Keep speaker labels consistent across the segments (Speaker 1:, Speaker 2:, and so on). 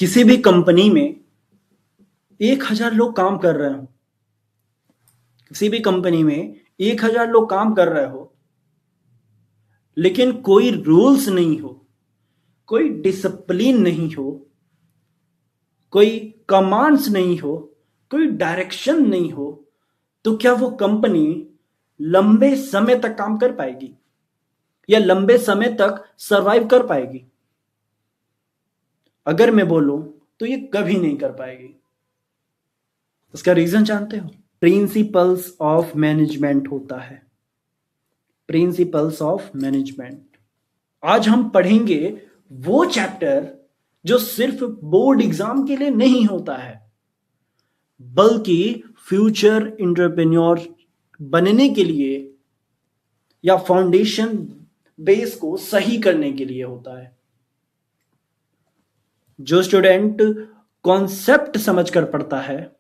Speaker 1: किसी भी कंपनी में 1,000 लोग काम कर रहे हो, किसी भी कंपनी में 1,000 लोग काम कर रहे हो, लेकिन कोई रूल्स नहीं हो, कोई डिसिप्लिन नहीं हो, कोई कमांड्स नहीं हो, कोई डायरेक्शन नहीं हो, तो क्या वो कंपनी लंबे समय तक काम कर पाएगी या लंबे समय तक सरवाइव कर पाएगी? अगर मैं बोलूं तो ये कभी नहीं कर पाएगी। इसका रीजन जानते हो? प्रिंसिपल्स ऑफ मैनेजमेंट होता है, प्रिंसिपल्स ऑफ मैनेजमेंट। आज हम पढ़ेंगे वो चैप्टर जो सिर्फ बोर्ड एग्जाम के लिए नहीं होता है, बल्कि फ्यूचर एंटरप्रेन्योर बनने के लिए या फाउंडेशन बेस को सही करने के लिए होता है। जो स्टूडेंट कॉन्सेप्ट समझकर पढ़ता है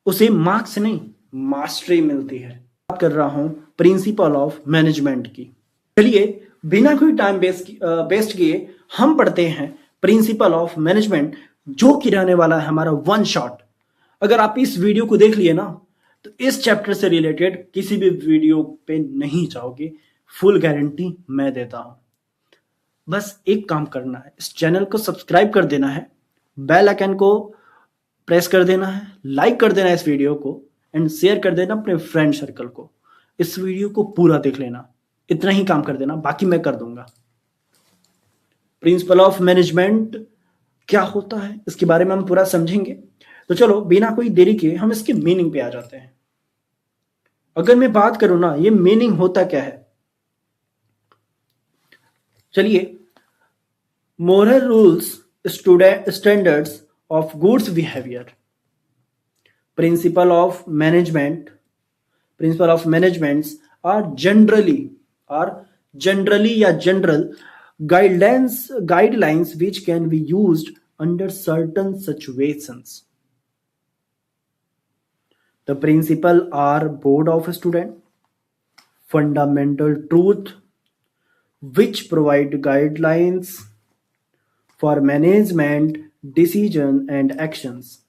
Speaker 1: उसे मार्क्स नहीं, मास्टरी मिलती है। बात कर रहा हूं प्रिंसिपल ऑफ मैनेजमेंट की। चलिए बिना कोई टाइम वेस्ट किए हम पढ़ते हैं प्रिंसिपल ऑफ मैनेजमेंट, जो कि रहने वाला है हमारा वन शॉट। अगर आप इस वीडियो को देख लिए ना तो इस चैप्टर से रिलेटेड किसी भी वीडियो पे नहीं जाओगे, फुल गारंटी मैं देता हूं। बस एक काम करना है, इस चैनल को सब्सक्राइब कर देना है, बेल आइकन को प्रेस कर देना है, लाइक कर देना है इस वीडियो को एंड शेयर कर देना अपने फ्रेंड सर्कल को। इस वीडियो को पूरा देख लेना, इतना ही काम कर देना, बाकी मैं कर दूंगा। प्रिंसिपल ऑफ मैनेजमेंट क्या होता है इसके बारे में हम पूरा समझेंगे। तो चलो बिना कोई देरी के हम इसके मीनिंग पे आ जाते हैं। अगर मैं बात करूं ना ये मीनिंग होता क्या है, चलिए, moral rules, standards of goods behaviour. Principle of management, principle of managements are generally या general guidelines which can be used under certain situations. The principle are board of student, fundamental truth which provide guidelines for management decision and actions.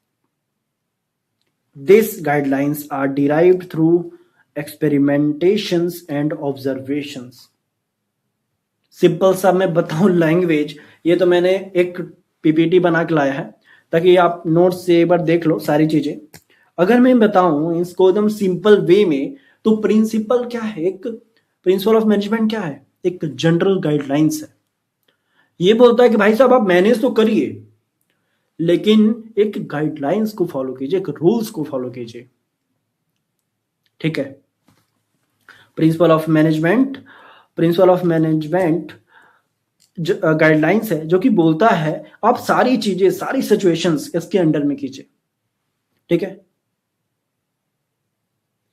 Speaker 1: These guidelines are derived through experimentations and observations. Simple सा मैं बताऊं language, ये तो मैंने एक PPT बना के लाया है ताकि आप नोट्स से एक बार देख लो सारी चीजें। अगर मैं बताऊं इसको एकदम सिंपल वे में तो प्रिंसिपल क्या है, एक प्रिंसिपल ऑफ मैनेजमेंट क्या है, एक जनरल गाइडलाइंस है। ये बोलता है कि भाई साहब आप मैनेज तो करिए लेकिन एक गाइडलाइंस को फॉलो कीजिए, एक रूल्स को फॉलो कीजिए, ठीक है। प्रिंसिपल ऑफ मैनेजमेंट गाइडलाइंस है जो कि बोलता है आप सारी चीजें, सारी सिचुएशंस इसके अंडर में कीजिए, ठीक है।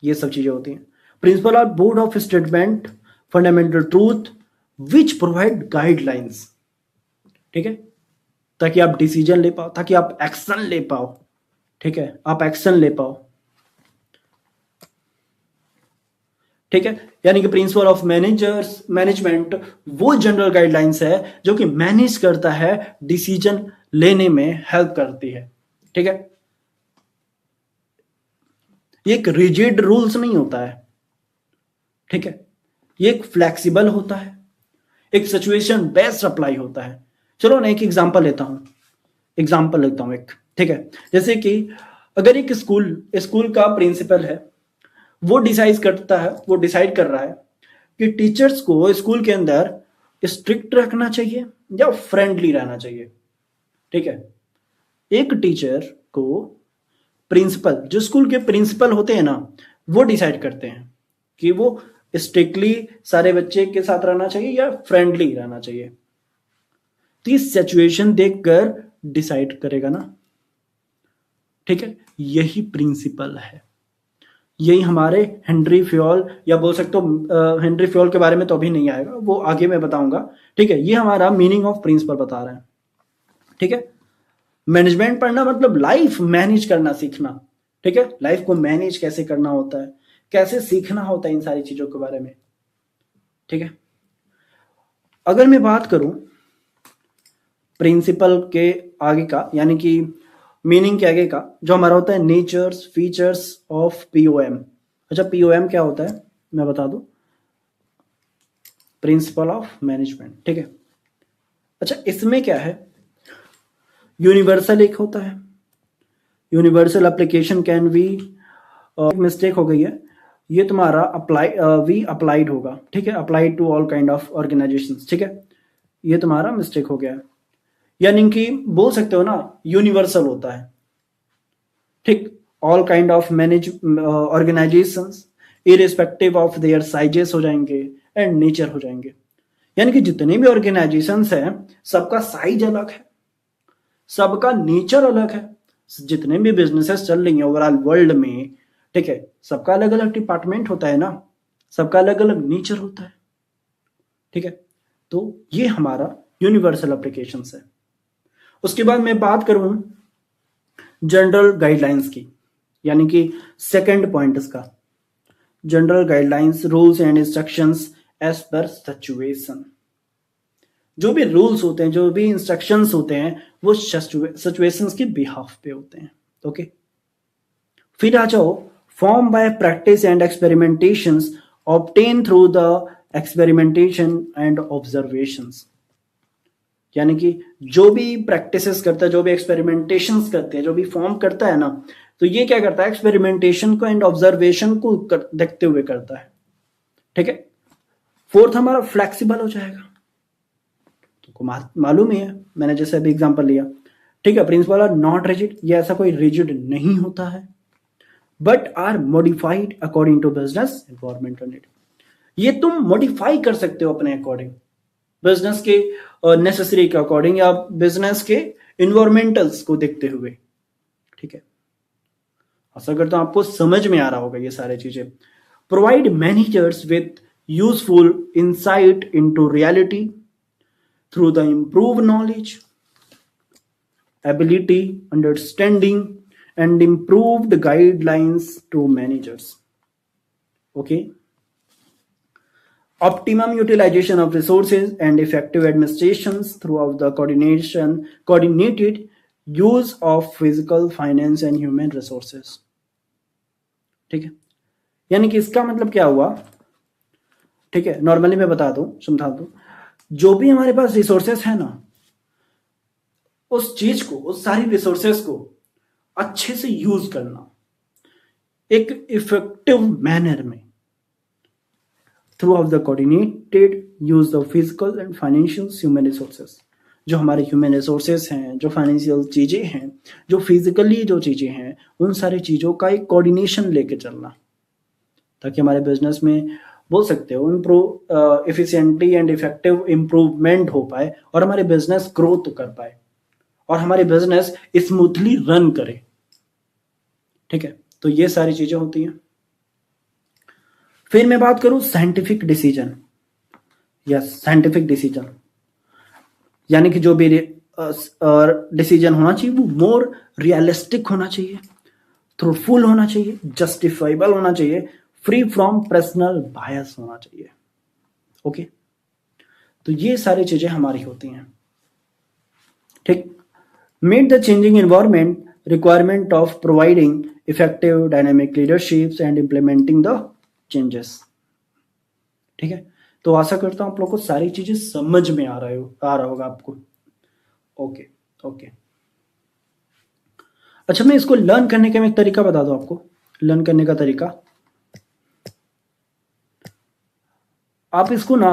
Speaker 1: ये सब चीजें होती हैं। Principle of board of statement, fundamental truth which provide guidelines, ठीक है, ताकि आप डिसीजन ले पाओ, ताकि आप एक्शन ले पाओ, ठीक है, आप एक्शन ले पाओ, ठीक है। यानी कि प्रिंसिपल ऑफ मैनेजमेंट वो जनरल गाइडलाइंस है जो कि मैनेज करता है, डिसीजन लेने में हेल्प करती है, ठीक है। ये एक रिजिड रूल्स नहीं होता है, ठीक है, ये एक फ्लेक्सिबल होता है, एक सिचुएशन बेस्ड अप्लाई होता है। चलो ना एक एग्जांपल लेता हूं एक, ठीक है। जैसे कि अगर एक स्कूल का प्रिंसिपल है, वो डिसाइड कर रहा है कि टीचर्स को स्कूल के अंदर स्ट्रिक्ट रखना चाहिए या फ्रेंडली रहना चाहिए, ठीक है। एक टीचर को प्रिंसिपल, जो स्कूल के प्रिंसिपल होते हैं ना, वो डिसाइड करते हैं कि वो स्ट्रिक्टली सारे बच्चे के साथ रहना चाहिए या फ्रेंडली रहना चाहिए। तो ये सिचुएशन देखकर डिसाइड करेगा ना, ठीक है। यही प्रिंसिपल है, यही हमारे हेनरी फ्योल, या बोल सकते हो हेनरी फ्योल के बारे में तो अभी नहीं आएगा, वो आगे मैं बताऊंगा, ठीक है। ये हमारा मीनिंग ऑफ प्रिंसिपल बता रहे हैं, ठीक है। मैनेजमेंट पढ़ना मतलब लाइफ मैनेज करना सीखना, ठीक है। लाइफ को मैनेज कैसे करना होता है, कैसे सीखना होता है इन सारी चीजों के बारे में, ठीक है। अगर मैं बात करूं प्रिंसिपल के आगे का यानी कि मीनिंग के आगे का जो हमारा होता है नेचर्स फीचर्स ऑफ पीओएम। अच्छा पीओएम क्या होता है मैं बता दूं, प्रिंसिपल ऑफ मैनेजमेंट, ठीक है। अच्छा इसमें क्या है, यूनिवर्सल एक होता है, universal application can be, mistake हो गई है, ये तुम्हारा अप्लाई वी अप्लाइड होगा, ठीक है, applied to all kind of organisations, ठीक है, ये तुम्हारा मिस्टेक हो गया है। यानी कि बोल सकते हो ना यूनिवर्सल होता है, ठीक, all kind of manage organisations irrespective of their sizes हो जाएंगे एंड नेचर हो जाएंगे। यानी कि जितने भी ऑर्गेनाइजेशंस हैं सबका साइज अलग है, सबका नेचर अलग है, जितने भी बिजनेसेस चल रही हैं ओवरऑल वर्ल्ड में, ठीक है, सबका अलग अलग डिपार्टमेंट होता है ना, सबका अलग अलग नेचर होता है, ठीक है। तो ये हमारा यूनिवर्सल एप्लीकेशंस है। उसके बाद मैं बात करूं जनरल गाइडलाइंस की, यानी कि सेकंड पॉइंट इसका, general guidelines rules and instructions as per situation. जो भी रूल्स होते हैं, जो भी इंस्ट्रक्शंस होते हैं, वो सिचुएशंस के बिहाफ पे होते हैं, ओके। फिर आ जाओ form by practice and experimentations obtain through the experimentation and observations. यानी कि जो भी प्रैक्टिसेस करता है, जो भी एक्सपेरिमेंटेशंस करते हैं, जो भी फॉर्म करता है ना, तो ये क्या करता है, एक्सपेरिमेंटेशन को एंड ऑब्जर्वेशन को देखते हुए करता है, ठीक है। फोर्थ हमारा फ्लेक्सिबल हो जाएगा, तो मालूम ही है, मैंने जैसे अभी एग्जांपल लिया, ठीक है। प्रिंसिपल आर नॉट रिजिड, ये ऐसा कोई रिजिड नहीं होता है, but are modified according to business environmental need. ये तुम मॉडिफाई कर सकते हो अपने अकॉर्डिंग, बिजनेस के नेसेसरी के अकॉर्डिंग या बिजनेस के इन्वायरमेंटल्स को देखते हुए, ठीक है। आशा करता हूं आपको समझ में आ रहा होगा ये सारी चीजें। Provide managers with useful insight into reality through the improved knowledge, ability, understanding, and improved guidelines to managers. Okay. Optimum utilization of resources and effective administrations throughout the coordinated use of physical, finance, and human resources. ठीक है, यानी कि इसका मतलब क्या हुआ, ठीक है, नॉर्मली मैं बता दूं, समझा दूं, जो भी हमारे पास रिसोर्सेस है ना, उस चीज को, उस सारी रिसोर्सेस को अच्छे से यूज करना एक इफेक्टिव मैनर में through of the coordinated use of physical and financial human resources. जो हमारे ह्यूमन रिसोर्सेस हैं, जो फाइनेंशियल चीजें हैं, जो फिजिकली जो चीजें हैं, उन सारी चीजों का एक कोऑर्डिनेशन लेके चलना, ताकि हमारे बिजनेस में बोल सकते हो improve efficiently and effective improvement हो पाए और हमारे बिजनेस ग्रोथ कर पाए और हमारे बिजनेस स्मूथली रन करे, ठीक है। तो ये सारी चीजें होती हैं। फिर मैं बात करूं scientific decision, yes scientific decision, यानी कि जो भी डिसीजन होना चाहिए वो मोर रियलिस्टिक होना चाहिए, ट्रूथफुल होना चाहिए, जस्टिफाइबल होना चाहिए, फ्री फ्रॉम पर्सनल बायस होना चाहिए, ओके। तो ये सारी चीजें हमारी होती हैं, ठीक। Meet the changing environment requirement of providing effective dynamic leaderships and implementing the changes, ठीक है। तो आशा करता हूं आप लोग को सारी चीजें समझ में आ रहा होगा आपको, ओके ओके। अच्छा मैं इसको लर्न करने का एक तरीका बता दूं आपको, लर्न करने का तरीका, आप इसको ना,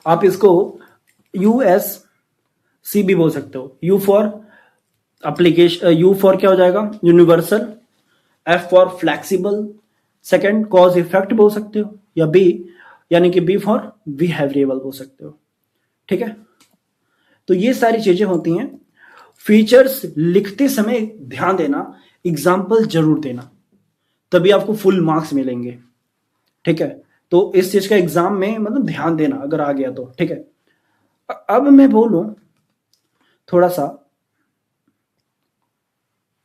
Speaker 1: आप इसको USC भी बोल सकते हो, U for application, U for क्या हो जाएगा universal, F for flexible, second cause effect बोल सकते हो, या B यानी कि B फॉर बिहेवियरल बोल सकते हो, ठीक है। तो ये सारी चीजें होती हैं। फीचर्स लिखते समय ध्यान देना, एग्जाम्पल जरूर देना, तभी आपको फुल मार्क्स मिलेंगे, ठीक है। तो इस चीज का एग्जाम में मतलब ध्यान देना अगर आ गया तो, ठीक है। अब मैं बोलूं थोड़ा सा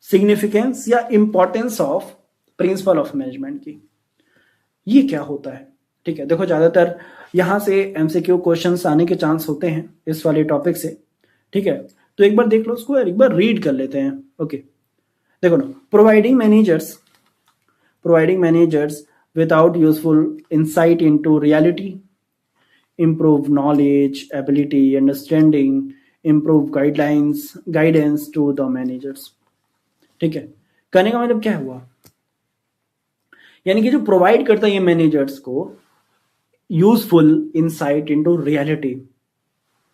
Speaker 1: सिग्निफिकेंस या importance of principal of management की, ये क्या होता है, ठीक है, देखो ज्यादातर यहां से एमसीक्यू क्वेश्चंस आने के चांस होते हैं इस वाले टॉपिक से। ठीक है, तो एक बार देख लो उसको, एक बार रीड कर लेते हैं। ओके, देखो ना, providing managers without useful insight into reality, improve knowledge, ability, understanding, improve guidance to the managers। ठीक है, करने का मतलब क्या हुआ, यानी कि जो प्रोवाइड करता है ये मैनेजर्स को यूजफुल इंसाइट इनटू रियलिटी।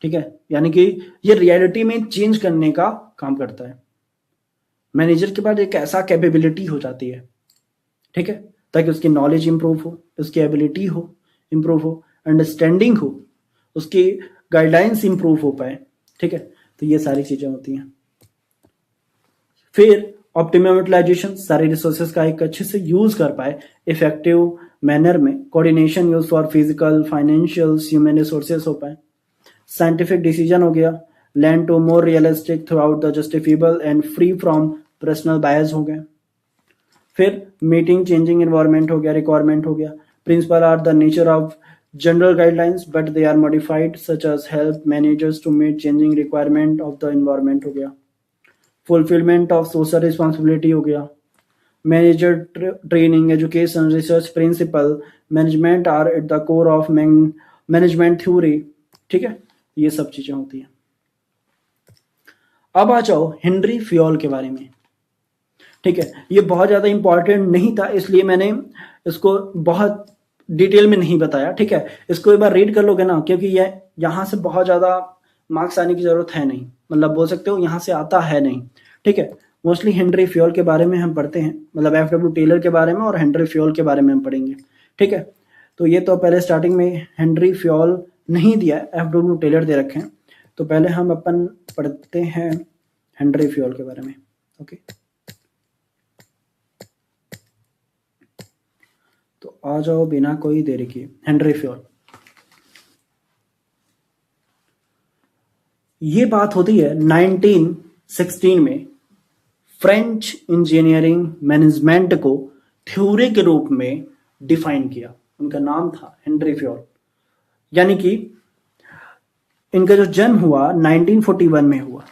Speaker 1: ठीक है, यानी कि ये रियलिटी में चेंज करने का काम करता है। मैनेजर के पास एक ऐसा कैपेबिलिटी हो जाती है, ठीक है, ताकि उसकी नॉलेज इंप्रूव हो, उसकी एबिलिटी हो इंप्रूव हो, अंडरस्टैंडिंग हो, उसकी गाइडलाइंस इंप्रूव हो पाए। ठीक है, तो ये सारी चीजें होती हैं। फिर ऑप्टिमम यूटिलाइजेशन, सारे रिसोर्सेज का एक अच्छे से यूज कर पाए इफेक्टिव मैनर में, coordination use for physical, financial, human resources हो पाए। साइंटिफिक डिसीजन हो गया, land to more realistic throughout the justifiable and free from personal bias हो गए। फिर मीटिंग चेंजिंग एनवायरनमेंट हो गया, रिक्वायरमेंट हो गया। Principle are the nature of general guidelines but they are modified such as help managers to meet changing requirement of the environment हो गया। Fulfilment of social responsibility हो गया। Manager training, education, research principle, management are at the core of management theory. ठीक है, ये सब चीजें होती हैं। अब आ जाओ हेनरी फ्योल के बारे में। ठीक है, ये बहुत ज्यादा इंपॉर्टेंट नहीं था, इसलिए मैंने इसको बहुत डिटेल में नहीं बताया। ठीक है, इसको एक बार रीड कर लोगे ना, क्योंकि ये यहाँ से बहुत ज्यादा मार्क्स आने की जरूरत है नहीं, मतलब बोल सकते हो यहाँ से आता है नहीं। ठीक है, मोस्टली हेनरी फ्योल के बारे में हम पढ़ते हैं, मतलब एफ.डब्ल्यू. टेलर के बारे में और हेनरी फ्योल के बारे में हम पढ़ेंगे। ठीक है, तो ये तो पहले स्टार्टिंग में हेनरी फ्योल नहीं दिया है, एफ.डब्ल्यू. टेलर दे रखे हैं। तो पहले हम अपन पढ़ते हैं हेनरी फ्योल के बारे में। ओके, तो आ जाओ बिना कोई देरी किए। हेनरी फ्योल, ये बात होती है 1916 में। फ्रेंच इंजीनियरिंग मैनेजमेंट को थ्योरी के रूप में डिफाइन किया, उनका नाम था हेनरी फ्योल। यानी कि इनका जो जन्म हुआ 1941 में हुआ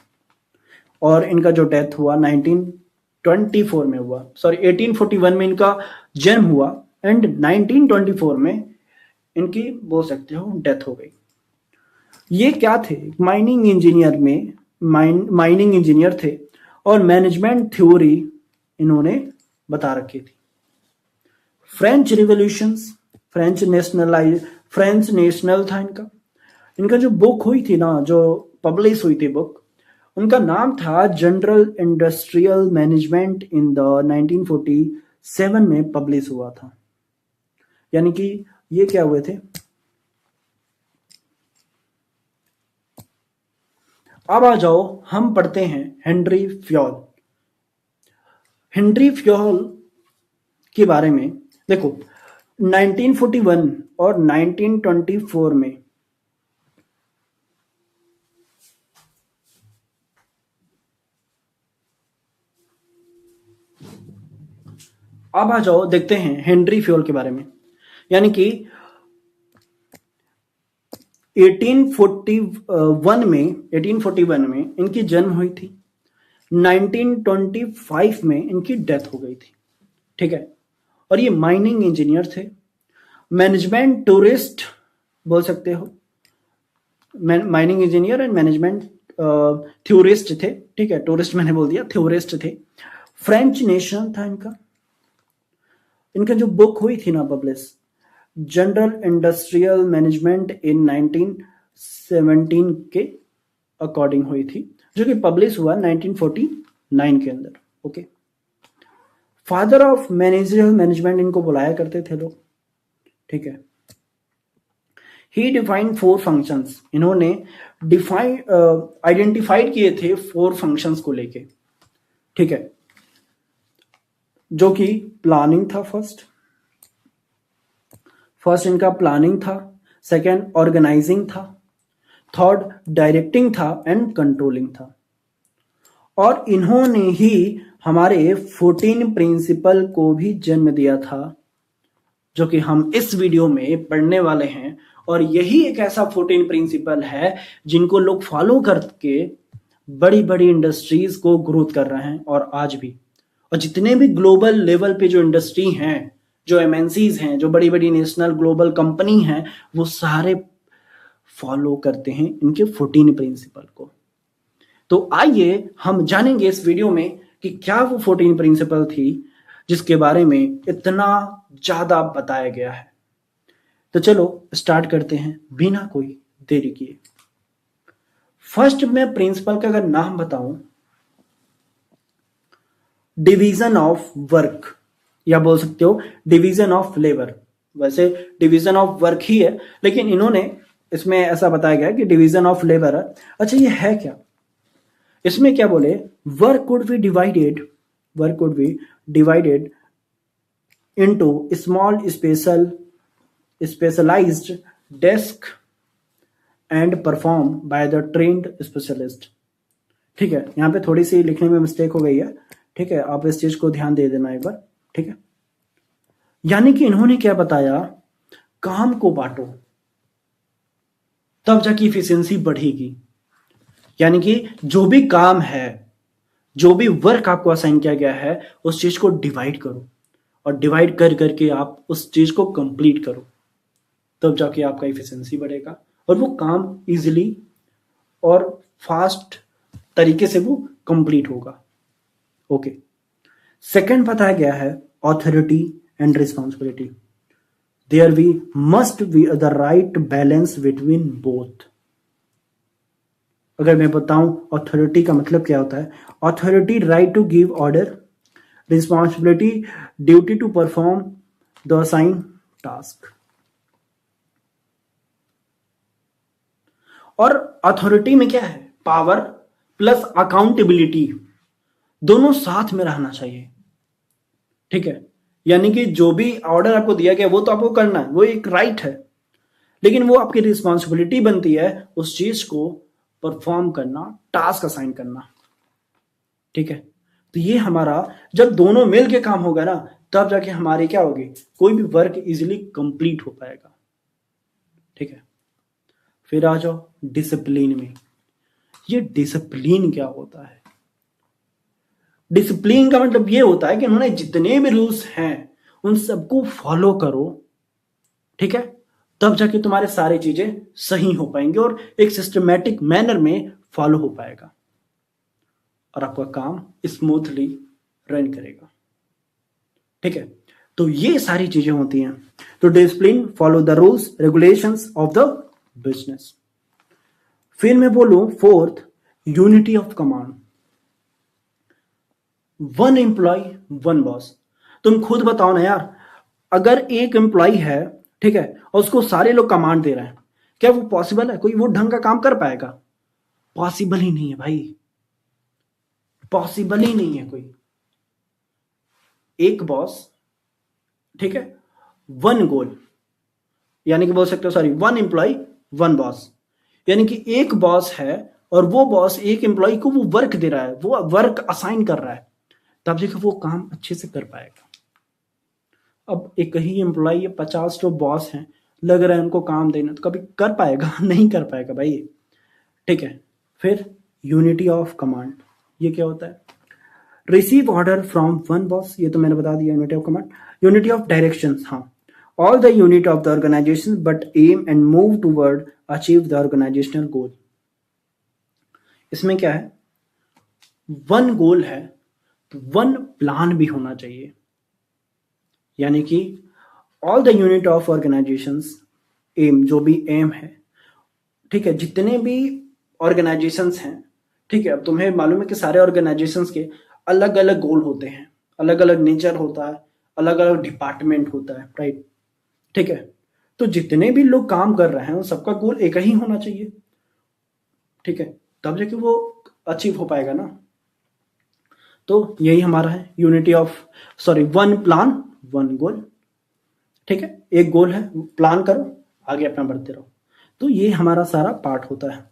Speaker 1: और इनका जो डेथ हुआ 1924 में हुआ। सॉरी, 1841 में इनका जन्म हुआ एंड 1924 में इनकी बोल सकते हो डेथ हो गई। ये क्या थे, माइनिंग इंजीनियर में माइनिंग इंजीनियर थे और मैनेजमेंट थ्योरी इन्होंने बता रखी थी। फ्रेंच रिवॉल्यूशंस, फ्रेंच नेशनल था इनका जो बुक हुई थी ना, जो पब्लिश हुई थी बुक, उनका नाम था general industrial management in the 1947 में पब्लिश हुआ था। यानी कि ये क्या हुए थे। अब आ जाओ हम पढ़ते हैं हेनरी फ्योल। हेनरी फ्योल के बारे में देखो, 1941 और 1924 में अब आ जाओ देखते हैं हेनरी फ्योल के बारे में। यानी कि 1841 में इनकी जन्म हुई थी, 1925 में इनकी डेथ हो गई थी। ठीक है, और ये माइनिंग इंजीनियर थे, मैनेजमेंट टूरिस्ट बोल सकते हो, mining engineer and management theorist थे। ठीक है, टूरिस्ट मैंने बोल दिया, थ्योरिस्ट थे। फ्रेंच नेशन था इनका जो बुक हुई थी ना पब्लिश, जनरल इंडस्ट्रियल मैनेजमेंट इन 1917 के अकॉर्डिंग हुई थी, जो कि पब्लिश हुआ 1949 के अंदर। Okay, father of managerial management इनको बुलाया करते थे लोग। ठीक है, ही डिफाइंड 4 फंक्शंस, इन्होंने आइडेंटिफाइड किए थे 4 फंक्शंस को लेके। ठीक है, जो कि प्लानिंग था, फर्स्ट इनका प्लानिंग था, सेकंड ऑर्गेनाइजिंग था, थर्ड डायरेक्टिंग था एंड कंट्रोलिंग था। और इन्होंने ही हमारे 14 प्रिंसिपल को भी जन्म दिया था, जो कि हम इस वीडियो में पढ़ने वाले हैं। और यही एक ऐसा 14 प्रिंसिपल है जिनको लोग फॉलो करके बड़ी बड़ी इंडस्ट्रीज को ग्रोथ कर रहे हैं और आज भी। और जितने भी ग्लोबल लेवल पे जो इंडस्ट्री हैं, जो एमएनसीज हैं, जो बड़ी बड़ी नेशनल ग्लोबल कंपनी हैं, वो सारे फॉलो करते हैं इनके 14 प्रिंसिपल को। तो आइए हम जानेंगे इस वीडियो में कि क्या वो 14 प्रिंसिपल थी जिसके बारे में इतना ज्यादा बताया गया है। तो चलो स्टार्ट करते हैं बिना कोई देरी किए। फर्स्ट मैं प्रिंसिपल का अगर नाम बताऊं, डिवीजन ऑफ वर्क, या बोल सकते हो डिवीजन ऑफ लेबर। वैसे डिवीजन ऑफ वर्क ही है, लेकिन इन्होंने इसमें ऐसा बताया गया कि डिवीजन ऑफ लेबर है। अच्छा, ये है क्या? इसमें क्या बोले, work could be divided into small specialised desk and perform by the trained specialist. ठीक है, यहां पे थोड़ी सी लिखने में मिस्टेक हो गई है। ठीक है, आप इस चीज को ध्यान दे देना एक बार। ठीक है, यानी कि इन्होंने क्या बताया, काम को बांटो तब जाके इफिशियंसी बढ़ेगी। यानी कि जो भी काम है, जो भी वर्क आपको असाइन किया गया है, उस चीज को डिवाइड करो और डिवाइड कर करके आप उस चीज को कंप्लीट करो, तब जाके आपका इफिशियंसी बढ़ेगा और वो काम इजीली और फास्ट तरीके से वो कंप्लीट होगा। ओके, सेकंड बताया गया है authority and responsibility. There we must be the right balance between both. अगर मैं बताऊं ऑथोरिटी का मतलब क्या होता है, authority right to give order, responsibility duty to perform the assign task. और अथॉरिटी में क्या है, पावर प्लस अकाउंटेबिलिटी, दोनों साथ में रहना चाहिए। ठीक है, यानी कि जो भी ऑर्डर आपको दिया गया वो तो आपको करना है, वो एक राइट है, लेकिन वो आपकी रिस्पॉन्सिबिलिटी बनती है उस चीज को परफॉर्म करना, टास्क असाइन करना। ठीक है, तो ये हमारा जब दोनों मिल के काम होगा ना, तब जाके हमारी क्या होगी, कोई भी वर्क इजीली कंप्लीट हो पाएगा। ठीक है, फिर आ जाओ डिसिप्लिन में। ये डिसिप्लिन क्या होता है? डिसिप्लिन का मतलब ये होता है कि उन्होंने जितने भी रूल्स हैं उन सबको फॉलो करो। ठीक है, तब जाके तुम्हारे सारी चीजें सही हो पाएंगे और एक सिस्टमैटिक मैनर में फॉलो हो पाएगा और आपका काम स्मूथली रन करेगा। ठीक है, तो ये सारी चीजें होती हैं। तो discipline, follow the rules regulations of the business. फिर मैं बोलूं fourth, unity of command. One employ one boss. तुम खुद बताओ ना यार, अगर एक एम्प्लॉय है, ठीक है, और उसको सारे लोग कमांड दे रहे हैं, क्या वो पॉसिबल है? कोई वो ढंग का काम कर पाएगा? पॉसिबल ही नहीं है भाई, पॉसिबल ही नहीं है कोई। एक बॉस, ठीक है, वन गोल, यानी कि बोल सकते हो sorry, one employ one boss, यानी कि एक बॉस है और वो बॉस एक एम्प्लॉय को वो वर्क दे रहा है, वो वर्क असाइन कर रहा है, तब देखो वो काम अच्छे से कर पाएगा। अब एक ही एम्प्लॉय 50 तो बॉस हैं, लग रहा है उनको काम देना, तो कभी कर पाएगा? नहीं कर पाएगा भाई। ठीक है, फिर यूनिटी ऑफ कमांड, ये क्या होता है? Receive order from one boss, ये तो मैंने बता दिया unity of command. Unity of direction, हाँ, all the unit of the organisation but aim and move toward achieve the organisational goal. इसमें क्या है, वन गोल है तो वन प्लान भी होना चाहिए, यानी कि all the unit of organisations aim, जो भी एम है, ठीक है, जितने भी ऑर्गेनाइजेशंस हैं, ठीक है, अब तुम्हें मालूम है कि सारे ऑर्गेनाइजेशंस के अलग अलग गोल होते हैं, अलग अलग नेचर होता है, अलग अलग डिपार्टमेंट होता है, राइट? ठीक है, तो जितने भी लोग काम कर रहे हैं उन सबका गोल एक ही होना चाहिए। ठीक है, तब जाके वो अचीव हो पाएगा ना। तो यही हमारा है unity of sorry one plan one goal. ठीक है, एक गोल है, प्लान करो, आगे अपना बढ़ते रहो। तो ये हमारा सारा पार्ट होता है।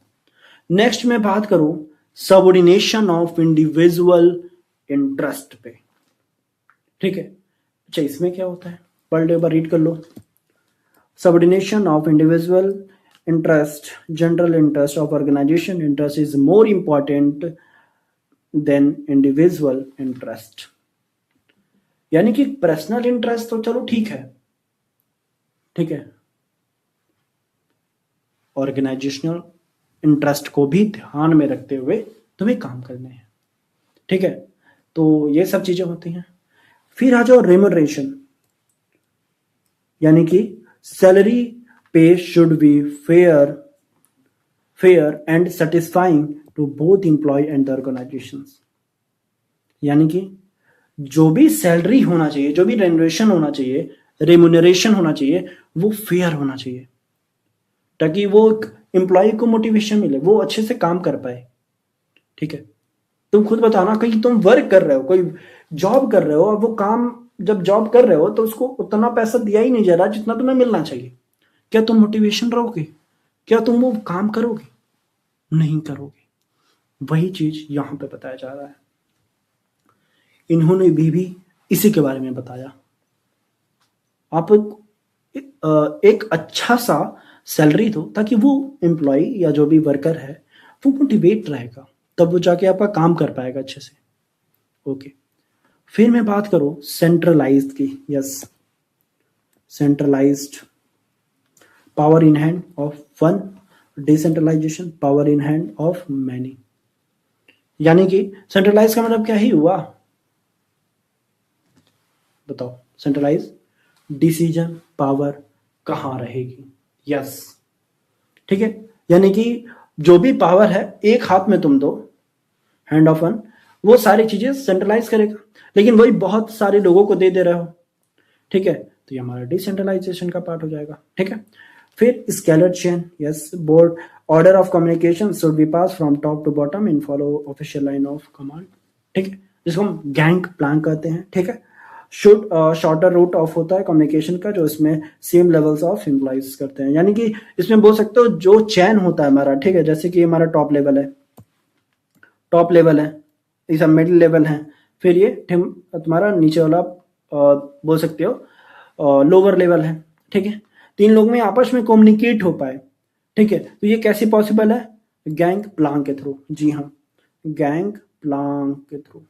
Speaker 1: नेक्स्ट मैं बात करूं सबऑर्डिनेशन ऑफ इंडिविजुअल इंटरेस्ट पे। ठीक है, अच्छा इसमें क्या होता है? पढ़ लो, एक बार रीड कर लो। Subordination of individual interest, general interest of organisation interest is more important than individual interest. यानी कि पर्सनल इंटरेस्ट तो चलो ठीक है, ठीक है, ऑर्गेनाइजेशनल इंटरेस्ट को भी ध्यान में रखते हुए तुम्हें काम करने हैं, ठीक है। तो ये सब चीजें होती हैं। फिर आ जाओ रेम्यूनरेशन, यानी कि salary pay should be fair and satisfying to both employ and the organisations. यानी कि जो भी सैलरी होना चाहिए, जो भी रेम्यूनरेशन होना चाहिए, वो फेयर होना चाहिए, ताकि वो एम्प्लॉय को मोटिवेशन मिले, वो अच्छे से काम कर पाए, ठीक है। तुम खुद बताना, कहीं तुम वर्क कर रहे हो, कोई जॉब कर रहे हो, और वो काम जब जॉब कर रहे हो तो उसको उतना पैसा दिया ही नहीं जा रहा जितना तुम्हें मिलना चाहिए, क्या तुम मोटिवेशन रहोगे? क्या तुम वो काम करोगे? नहीं करोगे। वही चीज यहां पे बताया जा रहा है। इन्होंने भी इसी के बारे में बताया। आप एक अच्छा सा सैलरी दो, ताकि वो एम्प्लॉय या जो भी वर्कर है वो मोटिवेट रहेगा, तब वो जाके आपका काम कर पाएगा अच्छे से। ओके, फिर मैं बात करूं सेंट्रलाइज्ड की। Yes, centralised, power in hand of one, decentralisation, power in hand of many. यानी कि सेंट्रलाइज का मतलब क्या ही हुआ, बताओ? सेंट्रलाइज, डिसीजन पावर कहां रहेगी? यस, ठीक है। यानी कि जो भी पावर है एक हाथ में तुम दो, हैंड ऑफ वन, वो सारी चीजें सेंट्रलाइज करेगा, लेकिन वही बहुत सारे लोगों को दे रहे हो, ठीक है, तो ये हमारा डिसेंट्रलाइजेशन का पार्ट हो जाएगा, ठीक है। फिर scalar chain, yes, board order of communication should be pass from top to bottom in follow official line of command, ठीक है, जिसको हम गैंग प्लान कहते हैं, ठीक है। शुड शॉर्टर रूट ऑफ होता है कम्युनिकेशन का, जो इसमें सेम लेवल्स ऑफ एम्प्लॉइज करते हैं। यानी कि इसमें बोल सकते हो जो चैन होता है हमारा, ठीक है, जैसे कि हमारा टॉप लेवल है, ये सब मिडिल लेवल है, फिर ये तुम्हारा नीचे वाला बोल सकते हो लोअर लेवल है, ठीक है। तीन लोग में आपस में कम्युनिकेट हो पाए, ठीक है, तो ये कैसे पॉसिबल है? गैंग प्लान के थ्रू। जी हाँ, गैंग प्लान के थ्रू।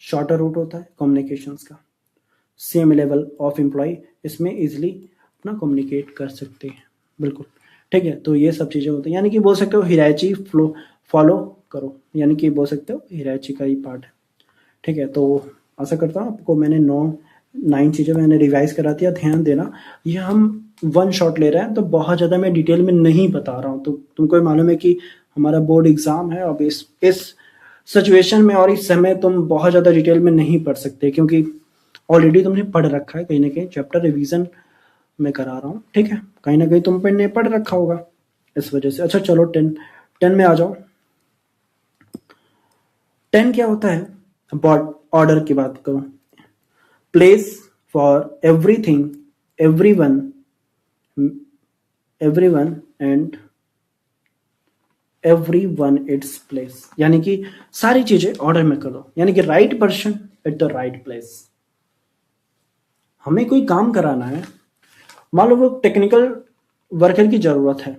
Speaker 1: शॉर्टर रूट होता है कम्युनिकेशंस का, सेम लेवल ऑफ एम्प्लॉय इसमें इजिली अपना कम्युनिकेट कर सकते हैं, बिल्कुल, ठीक है। तो ये सब चीज़ें होती हैं, यानी कि बोल सकते हो हिराची फॉलो करो, यानी कि बोल सकते हो हिराची का ही पार्ट है, ठीक है। तो आशा करता हूँ आपको मैंने 9 चीज़ें मैंने रिवाइज करा दिया। ध्यान देना, ये हम वन शॉट ले रहे हैं, तो बहुत ज़्यादा मैं डिटेल में नहीं बता रहा हूँ। तो तुमको मालूम है कि हमारा बोर्ड एग्जाम है, अब इस सिचुएशन में और इस समय तुम बहुत ज़्यादा डिटेल में नहीं पढ़ सकते, क्योंकि ऑलरेडी तुमने पढ़ रखा है, कहीं ना कहीं चैप्टर रिवीजन मैं करा रहा हूँ, ठीक है, कहीं ना कहीं तुमने पढ़ रखा होगा इस वजह से। अच्छा चलो 10 में आ जाओ। 10 क्या होता है? ऑर्डर की बात करूं, place for everything, everyone and everyone its place, यानी कि सारी चीजें ऑर्डर में करो, यानी कि right person at the right place. हमें कोई काम कराना है, मान लो वो टेक्निकल वर्कर की जरूरत है,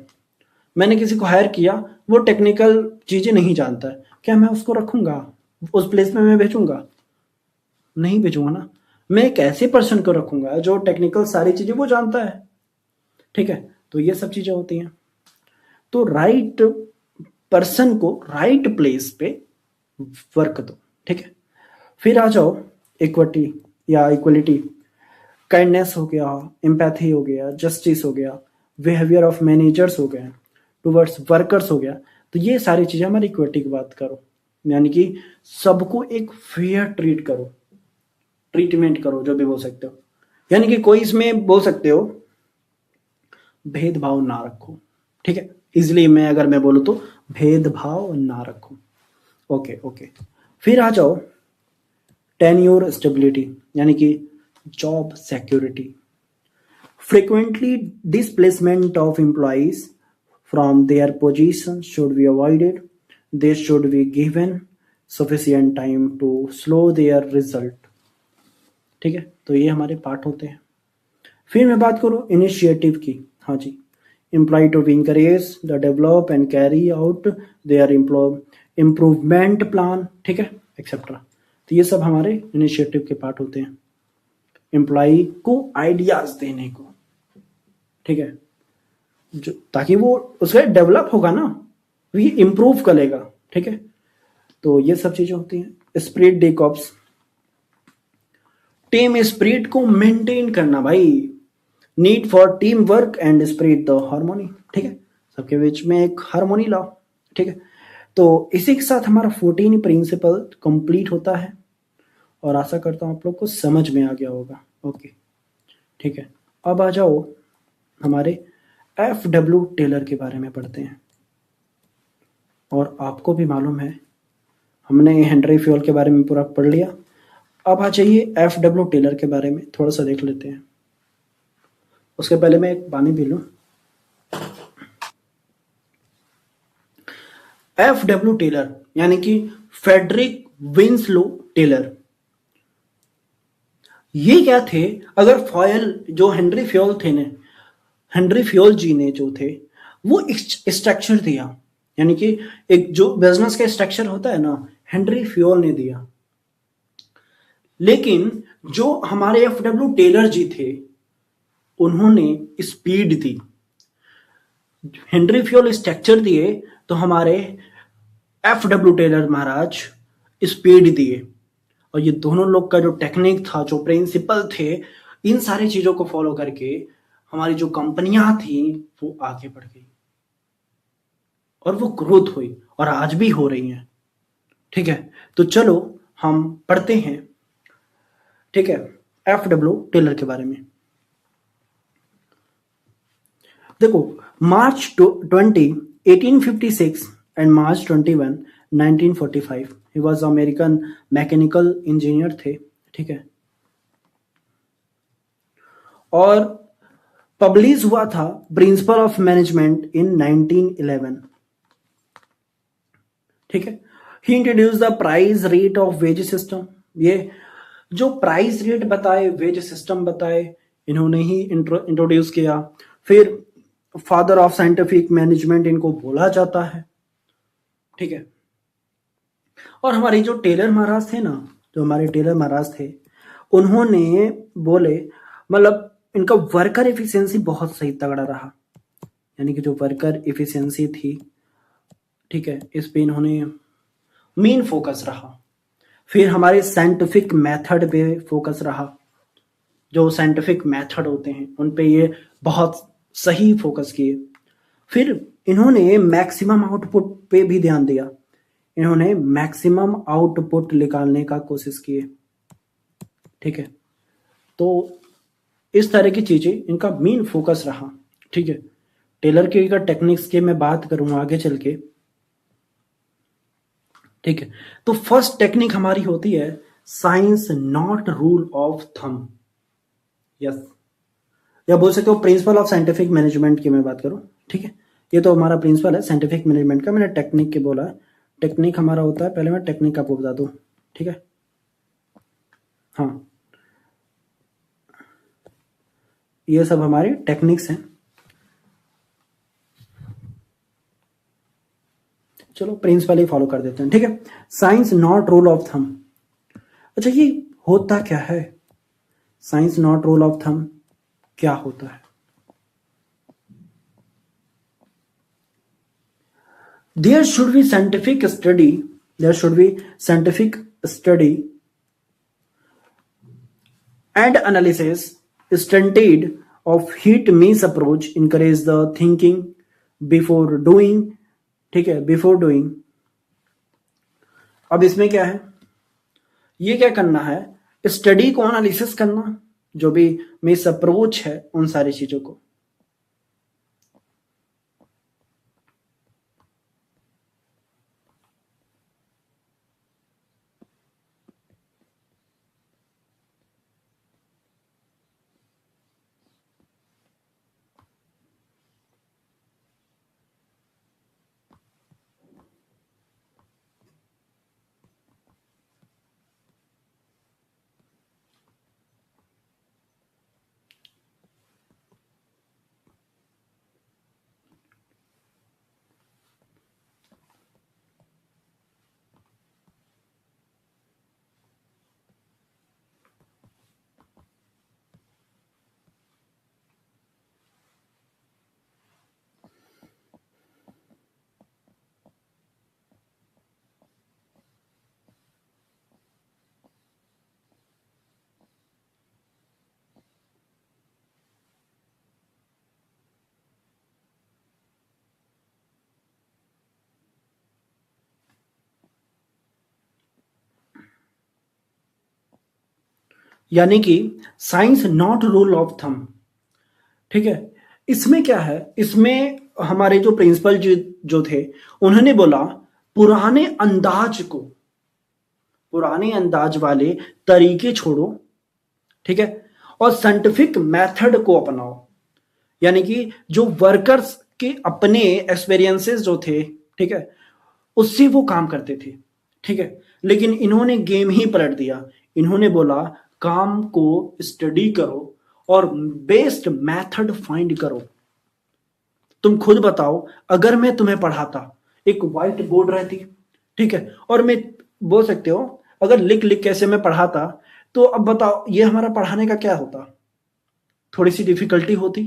Speaker 1: मैंने किसी को हायर किया, वो टेक्निकल चीजें नहीं जानता है, क्या मैं उसको रखूंगा उस प्लेस में? मैं भेजूंगा? नहीं भेजूंगा ना। मैं एक ऐसे पर्सन को रखूंगा जो टेक्निकल सारी चीजें वो जानता है, ठीक है। तो ये सब चीजें होती हैं। तो राइट पर्सन को राइट प्लेस पे वर्क दो, ठीक है। फिर आ जाओ इक्विटी या इक्वलिटी, काइंडनेस हो गया, एम्पैथी हो गया, जस्टिस हो गया, बिहेवियर ऑफ मैनेजर्स हो गया, टुवर्ड्स वर्कर्स हो गया। तो ये सारी चीजें हमारी इक्विटी की बात करो, यानी कि सबको एक फेयर ट्रीटमेंट करो, जो भी बोल सकते हो, यानी कि कोई इसमें बोल सकते हो भेदभाव ना रखो, ठीक है। इसलिए अगर मैं बोलूँ तो भेदभाव ना रखो। ओके। फिर आ जाओ टेन्योर स्टेबिलिटी, यानी कि job security. Frequently displacement of employees from their position should be avoided, they should be given sufficient time to slow their result, ठीक है, तो ये हमारे पार्ट होते हैं। फिर मैं बात करूँ इनिशिएटिव की, हाँ जी, employ to encourage the develop and carry out their improvement plan, ठीक है, एक्सेट्रा। तो ये सब हमारे इनिशिएटिव के पार्ट होते हैं, एम्प्लॉय को आइडियाज देने को, ठीक है, जो ताकि वो उसका डेवलप होगा ना, तो ये इम्प्रूव करेगा, ठीक है। तो ये सब चीजें होती हैं। Spirit de corps, team spirit को मेंटेन करना भाई, need for team work and spread the harmony, ठीक है, सबके बीच में एक हार्मोनी लाओ, ठीक है। तो इसी के साथ हमारा 14 प्रिंसिपल कंप्लीट होता है, और आशा करता हूँ आप लोग को समझ में आ गया होगा। ओके, ठीक है, अब आ जाओ हमारे FW टेलर के बारे में पढ़ते हैं। और आपको भी मालूम है हमने हेनरी फ्योल के बारे में पूरा पढ़ लिया, अब आ जाइए FW टेलर के बारे में थोड़ा सा देख लेते हैं। उसके पहले मैं एक पानी पी लूं। FW टेलर यानी कि फेडरिक विंसलो टेलर, ये क्या थे? अगर फॉयल जो हेनरी फ्योल थे ने, हेनरी फ्योल जी ने जो थे वो स्ट्रक्चर दिया, यानी कि एक जो बिजनेस का स्ट्रक्चर होता है ना, हेनरी फ्योल ने दिया। लेकिन जो हमारे FW टेलर जी थे उन्होंने स्पीड दी। हेनरी फ्योल स्ट्रक्चर दिए तो हमारे FW टेलर महाराज स्पीड दिए। और ये दोनों लोग का जो टेक्निक था, जो प्रिंसिपल थे, इन सारी चीजों को फॉलो करके हमारी जो कंपनियां थी वो आगे बढ़ गई और वो ग्रोथ हुई और आज भी हो रही हैं, ठीक है। तो चलो हम पढ़ते हैं, ठीक है, FW टेलर के बारे में। देखो, मार्च 20 1856 and March 21 1945 he was American mechanical engineer थे, ठीक है। और पब्लिश हुआ था प्रिंसिपल ऑफ मैनेजमेंट इन 1911, ठीक है। He introduce the price rate of wage system, ये जो प्राइस रेट बताए, वेज सिस्टम बताए, इन्होंने ही इंट्रोड्यूस किया। फिर फादर ऑफ साइंटिफिक मैनेजमेंट इनको बोला जाता है, ठीक है। और हमारे जो टेलर महाराज थे ना, जो हमारे टेलर महाराज थे, उन्होंने बोले, मतलब इनका वर्कर एफिशिएंसी बहुत सही तगड़ा रहा, यानी कि जो वर्कर एफिशिएंसी थी, ठीक है, इस पे इन्होंने मेन फोकस रहा। फिर हमारे साइंटिफिक मेथड पे फोकस रहा, जो साइंटिफिक मेथड होते हैं उन पे ये बहुत सही फोकस किए। फिर इन्होंने मैक्सिमम आउटपुट पे भी ध्यान दिया, इन्होंने मैक्सिमम आउटपुट निकालने का कोशिश किए, ठीक है। तो इस तरह की चीजें इनका मेन फोकस रहा, ठीक है। टेलर के अगर टेक्निक्स की मैं बात करूं आगे चल के, ठीक है, तो फर्स्ट टेक्निक हमारी होती है science not rule of thumb, yes, या बोल सकते हो प्रिंसिपल ऑफ साइंटिफिक मैनेजमेंट की मैं बात करूं, ठीक है। ये तो हमारा प्रिंसिपल है साइंटिफिक मैनेजमेंट का, मैंने टेक्निक के बोला है। टेक्निक हमारा होता है, पहले मैं टेक्निक आपको बता दूं, ठीक है। हाँ, ये सब हमारे टेक्निक्स हैं। चलो प्रिंसिपल ही फॉलो कर देते हैं, ठीक है। Science not rule of thumb, अच्छा ये होता क्या है? Science not rule of thumb क्या होता है? There should be scientific study, there should be scientific study and analysis stunted of hit miss approach encourage the thinking before doing, ठीक है, बिफोर डूइंग। अब इसमें क्या है, ये क्या करना है, स्टडी को एनालिसिस करना, जो भी मिस अप्रोच है उन सारी चीजों को। यानी कि science not rule of thumb. ठीक है, इसमें क्या है, इसमें हमारे जो प्रिंसिपल जो थे उन्होंने बोला पुराने अंदाज को, पुराने अंदाज वाले तरीके छोड़ो, ठीक है, और साइंटिफिक मेथड को अपनाओ। यानी कि जो वर्कर्स के अपने एक्सपीरियंसेस जो थे, ठीक है, उससे वो काम करते थे, ठीक है, लेकिन इन्होंने गेम ही पलट दिया। इन्होंने बोला काम को स्टडी करो और बेस्ट मेथड फाइंड करो। तुम खुद बताओ, अगर मैं तुम्हें पढ़ाता, एक व्हाइट बोर्ड रहती, ठीक है, और मैं, बोल सकते हो, अगर लिख लिख कैसे मैं पढ़ाता, तो अब बताओ ये हमारा पढ़ाने का क्या होता, थोड़ी सी डिफिकल्टी होती,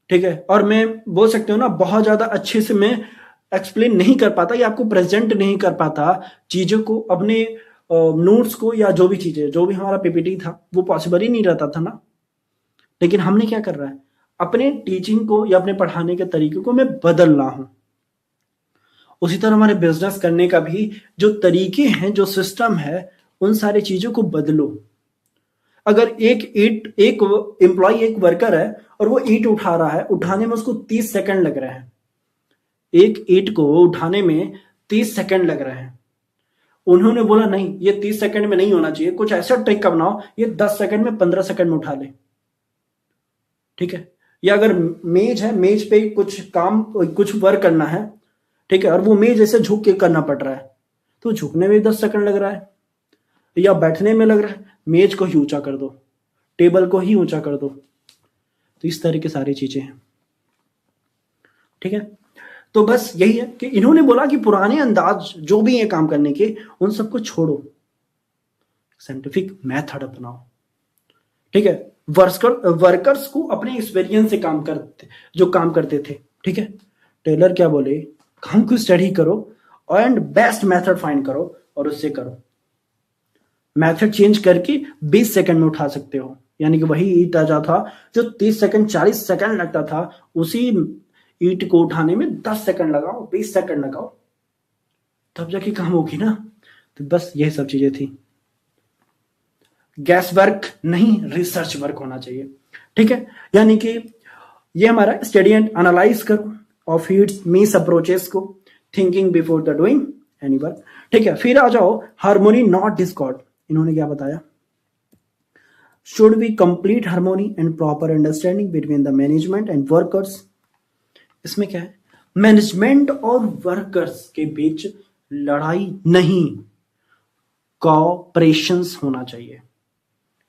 Speaker 1: ठीक है, और मैं बोल सकते हो ना बहुत ज्यादा अच्छे से मैं एक्सप्लेन नहीं कर पाता या आपको प्रेजेंट नहीं कर पाता चीजों को, अपने नोट्स को, या जो भी चीजें, जो भी हमारा पीपीटी था वो पॉसिबल ही नहीं रहता था ना। लेकिन हमने क्या कर रहा है, अपने टीचिंग को या अपने पढ़ाने के तरीके को मैं बदल रहा हूं। उसी तरह हमारे बिजनेस करने का भी जो तरीके हैं, जो सिस्टम है, उन सारी चीजों को बदलो। अगर एक एम्प्लॉय, एक वर्कर है और वो ईंट उठा रहा है, उठाने में उसको 30 सेकंड लग रहे हैं, एक ईंट को उठाने में 30 सेकंड लग रहे हैं। उन्होंने बोला नहीं, ये 30 सेकंड में नहीं होना चाहिए, कुछ ऐसा ट्रिक का बनाओ ये 10 सेकंड में, 15 सेकंड में उठा ले, ठीक है। या अगर मेज है, मेज पे कुछ काम, कुछ वर्क करना है, ठीक है, और वो मेज ऐसे झुक के करना पड़ रहा है, तो झुकने में 10 सेकंड लग रहा है, या बैठने में लग रहा है, मेज को ही ऊंचा कर दो, टेबल को ही ऊंचा कर दो। तो इस तरह की सारी चीजें हैं, ठीक है। तो बस यही है कि इन्होंने बोला कि पुराने अंदाज जो भी है काम करने के, उन सबको छोड़ो, साइंटिफिक मेथड अपनाओ, ठीक है। वर्कर्स को अपने एक्सपीरियंस से काम करते, जो काम करते थे, ठीक है। टेलर क्या बोले, काम को स्टडी करो एंड बेस्ट मेथड फाइंड करो और उससे करो। मेथड चेंज करके 20 सेकंड में उठा सकते हो, यानी कि वही ईंट आजा था जो 30 सेकंड 40 सेकंड लगता था, उसी ईंट को उठाने में 10 सेकंड लगाओ, 20 सेकंड लगाओ, तब जाके काम होगी ना। तो बस यही सब चीजें थी। गैस वर्क नहीं, रिसर्च वर्क होना चाहिए, ठीक है। यानी कि ये हमारा स्टडी एंड एनालाइज करो ऑफ इट्स मिस अप्रोचेस को, thinking before the doing any work, ठीक है। फिर आ जाओ हार्मोनी नॉट डिस्कॉर्ड। इन्होंने क्या बताया, should be complete harmony and proper understanding between the management and workers. इसमें क्या है, मैनेजमेंट और वर्कर्स के बीच लड़ाई नहीं, कोऑपरेशंस होना चाहिए।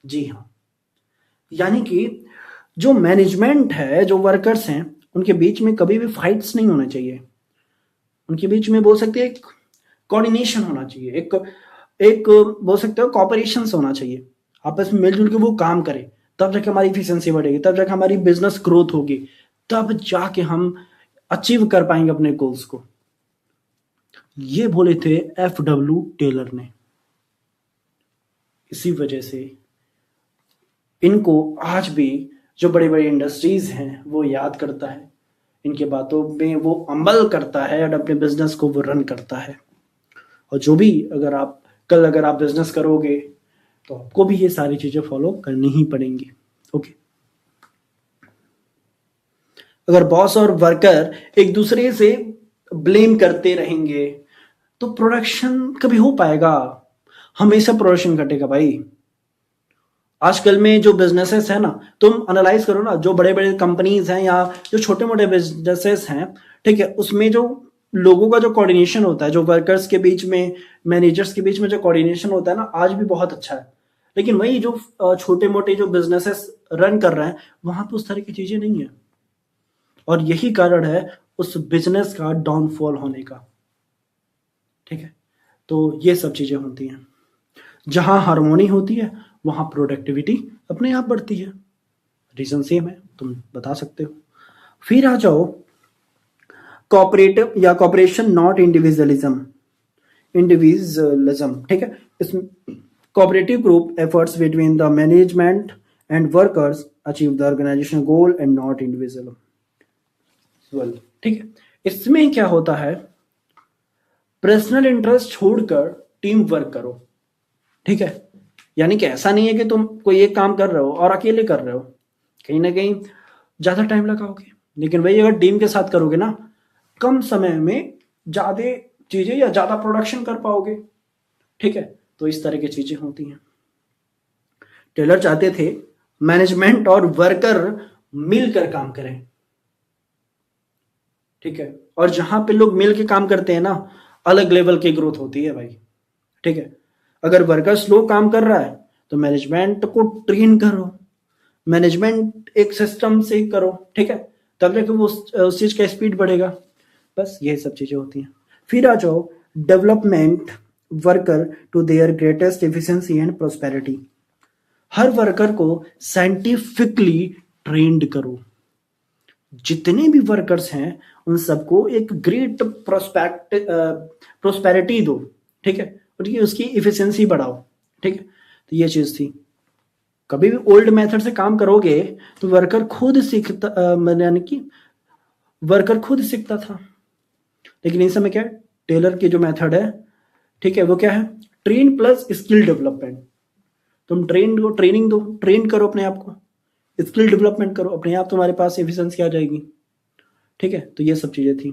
Speaker 1: जी हाँ, यानी कि जो मैनेजमेंट है, जो वर्कर्स हैं, उनके बीच में कभी भी फाइट्स नहीं होना चाहिए। उनके बीच में बोल सकते हैं एक कोऑर्डिनेशन होना चाहिए, एक बोल सकते हो कॉपरेशन होना चाहिए, आपस में मिलजुल के वो काम करें, तब जाके हमारी इफिशिएंसी बढ़ेगी, तब जाके हमारी बिजनेस ग्रोथ होगी, तब जाके हम अचीव कर पाएंगे अपने गोल्स को। ये बोले थे FW टेलर ने। इसी वजह से इनको आज भी जो बड़े बड़े इंडस्ट्रीज हैं वो याद करता है, इनके बातों में वो अमल करता है और अपने बिजनेस को वो रन करता है। और जो भी अगर आप बिजनेस करोगे तो आपको भी ये सारी चीजें फॉलो करनी ही पड़ेंगी, ओके। अगर बॉस और वर्कर एक दूसरे से ब्लेम करते रहेंगे तो प्रोडक्शन कभी हो पाएगा, हमेशा प्रोडक्शन घटेगा भाई। आजकल में जो बिजनेसेस है ना, तुम एनालाइज करो ना, जो बड़े बड़े कंपनीज हैं या जो छोटे मोटे बिजनेसेस हैं, ठीक है, उसमें जो लोगों का जो कोऑर्डिनेशन होता है, जो वर्कर्स के बीच में, मैनेजर्स के बीच में जो कोऑर्डिनेशन होता है ना, आज भी बहुत अच्छा है। लेकिन वही जो छोटे मोटे जो बिजनेसेस रन कर रहे हैं, वहां पे उस तरह की चीजें नहीं है, और यही कारण है उस बिजनेस का डाउनफॉल होने का, ठीक है। तो ये सब चीजें होती हैं, जहां हार्मोनी होती है वहां प्रोडक्टिविटी अपने आप बढ़ती है। रीजन सेम है, तुम बता सकते हो। फिर आ जाओ कोऑपरेटिव या कोऑपरेशन नॉट इंडिविजुअलिज्म, ठीक है। इसमें cooperative group efforts between the management and workers achieve the organisation goal and not individual, ठीक है। इसमें क्या होता है, पर्सनल इंटरेस्ट छोड़कर टीम वर्क करो, ठीक है। यानी कि ऐसा नहीं है कि तुम कोई एक काम कर रहे हो और अकेले कर रहे हो, कहीं ना कहीं ज्यादा टाइम लगाओगे, लेकिन वही अगर टीम के साथ करोगे ना, कम समय में ज्यादा चीजें या ज्यादा प्रोडक्शन कर पाओगे। ठीक है, तो इस तरह की चीजें होती हैं। टेलर चाहते थे मैनेजमेंट और वर्कर मिलकर काम करें। ठीक है, और जहां पे लोग मिल के काम करते हैं ना, अलग लेवल की ग्रोथ होती है भाई। ठीक है, अगर वर्कर स्लो काम कर रहा है तो मैनेजमेंट को ट्रेन करो, मैनेजमेंट एक सिस्टम से करो। ठीक है, तब जाके वो उस चीज का स्पीड बढ़ेगा। बस यही सब चीजें होती हैं। फिर आ जाओ development worker to their greatest efficiency and prosperity. हर वर्कर को साइंटिफिकली ट्रेंड करो। जितने भी वर्कर्स हैं उन सबको एक ग्रेट प्रोस्पेरिटी दो। ठीक है, और ये उसकी इफिशिएंसी बढ़ाओ। ठीक है, तो ये चीज थी। कभी भी ओल्ड मेथड से काम करोगे तो वर्कर खुद सीखता, यानी कि वर्कर खुद सीखता था, लेकिन इस समय क्या है, टेलर की जो मेथड है, ठीक है, वो क्या है, ट्रेन प्लस स्किल डेवलपमेंट। तुम ट्रेनिंग दो, ट्रेन करो अपने आप को, स्किल डेवलपमेंट करो, अपने आप तुम्हारे पास एफिशिएंसी आ जाएगी। ठीक है, तो ये सब चीजें थी।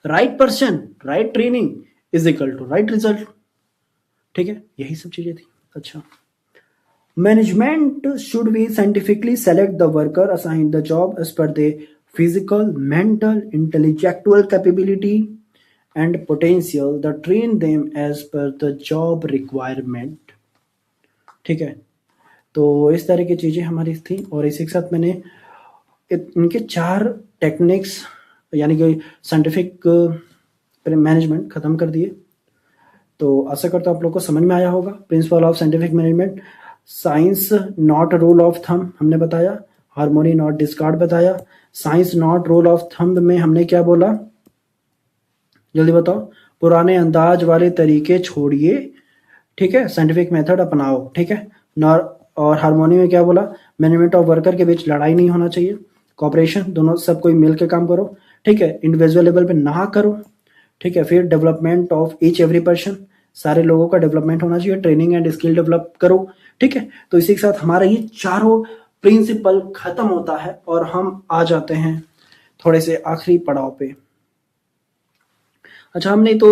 Speaker 1: Right person, right training is equal to right result. ठीक है, यही सब चीजें थी। अच्छा, management should be scientifically select the worker, assign the job as per the physical, mental, intellectual capability and potential, the train them as per the job requirement. ठीक है, तो इस तरह की चीजें हमारी थी, और इसी के साथ मैंने इनके 4 टेक्निक्स यानी कि साइंटिफिक मैनेजमेंट खत्म कर दिए। तो आशा करता हूँ आप लोग को समझ में आया होगा। Principle of scientific management, science not rule of thumb हमने बताया, हार्मोनी नॉट डिस्कार्ड बताया। Science not rule of thumb में हमने क्या बोला, जल्दी बताओ। पुराने अंदाज वाले तरीके छोड़िए, ठीक है, साइंटिफिक मेथड अपनाओ। ठीक है, और हार्मोनी में क्या बोला, मैनेजमेंट और वर्कर के बीच लड़ाई नहीं होना चाहिए, कॉपरेशन, दोनों सब कोई मिल के काम करो। ठीक है, इंडिविजुअल लेवल पे ना करो। ठीक है, फिर development of each every person, सारे लोगों का डेवलपमेंट होना चाहिए, ट्रेनिंग एंड स्किल डेवलप करो। ठीक है, तो इसी के साथ हमारा ये चारों प्रिंसिपल खत्म होता है और हम आ जाते हैं थोड़े से आखिरी पड़ाव पे। अच्छा, हमने तो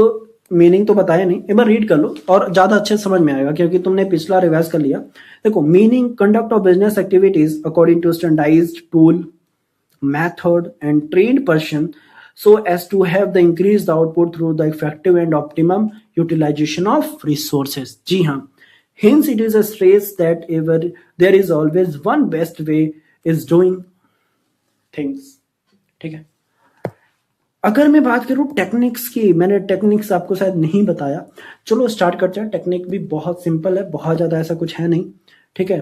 Speaker 1: मीनिंग तो बताया नहीं, एक बार रीड कर लो और ज्यादा अच्छे समझ में आएगा, क्योंकि तुमने पिछला रिवाइज कर लिया। देखो, meaning, conduct of business activities according to standardised tool, method and trained person so as to have the increased output through the effective and optimum utilization of resources. जी हाँ, hence it is a stress that ever there is always one best way is doing things. ठीक है, अगर मैं बात करूं techniques की, मैंने techniques आपको शायद नहीं बताया, चलो स्टार्ट करते हैं। टेक्निक भी बहुत सिंपल है, बहुत ज्यादा ऐसा कुछ है नहीं। ठीक है,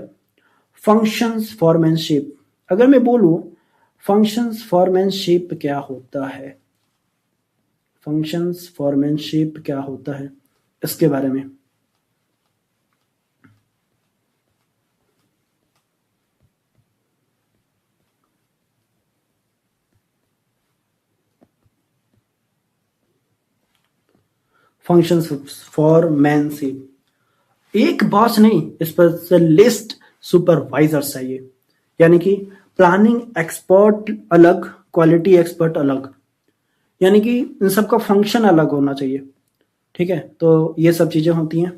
Speaker 1: फंक्शंस फॉरमैनशिप, अगर मैं बोलूं फंक्शंस फॉरमैनशिप क्या होता है, फंक्शंस फॉरमैनशिप क्या होता है, इसके बारे में फंक्शंस फॉरमैनशिप, एक बॉस नहीं, स्पेशलिस्ट सुपरवाइजर चाहिए, यानी कि प्लानिंग एक्सपर्ट अलग, क्वालिटी एक्सपर्ट अलग, यानी कि इन सबका फंक्शन अलग होना चाहिए। ठीक है, तो ये सब चीजें होती हैं।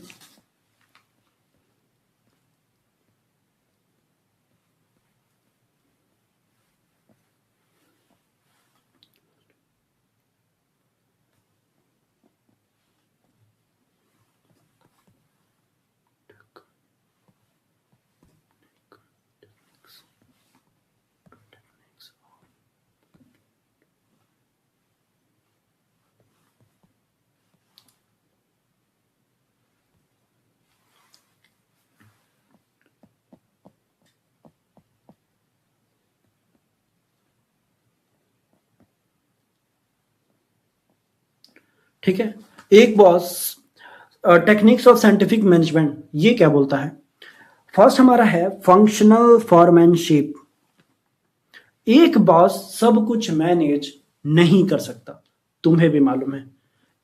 Speaker 1: ठीक है, एक boss, techniques of scientific management, ये क्या बोलता है। फर्स्ट हमारा है फंक्शनल फॉरमैनशिप। एक बॉस सब कुछ मैनेज नहीं कर सकता, तुम्हें भी मालूम है।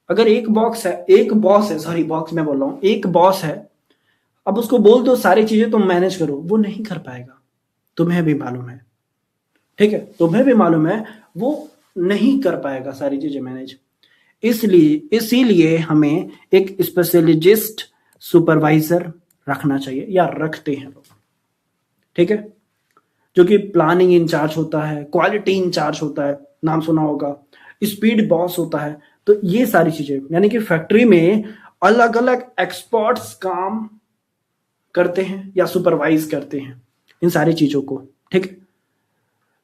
Speaker 1: अगर एक बॉस है, सॉरी बॉक्स में बोल रहा हूं, एक बॉस है, अब उसको बोल दो सारी चीजें तुम मैनेज करो, वो नहीं कर पाएगा, तुम्हें भी मालूम है, ठीक है, तुम्हें भी मालूम है वो नहीं कर पाएगा सारी चीजें मैनेज। इसीलिए हमें एक स्पेशलिस्ट सुपरवाइजर रखना चाहिए, या रखते हैं लोग, ठीक है, जो कि प्लानिंग इंचार्ज होता है, क्वालिटी इंचार्ज होता है, नाम सुना होगा, स्पीड बॉस होता है। तो ये सारी चीजें, यानी कि फैक्ट्री में अलग अलग एक्सपर्ट्स काम करते हैं या सुपरवाइज करते हैं इन सारी चीजों को, ठीक है।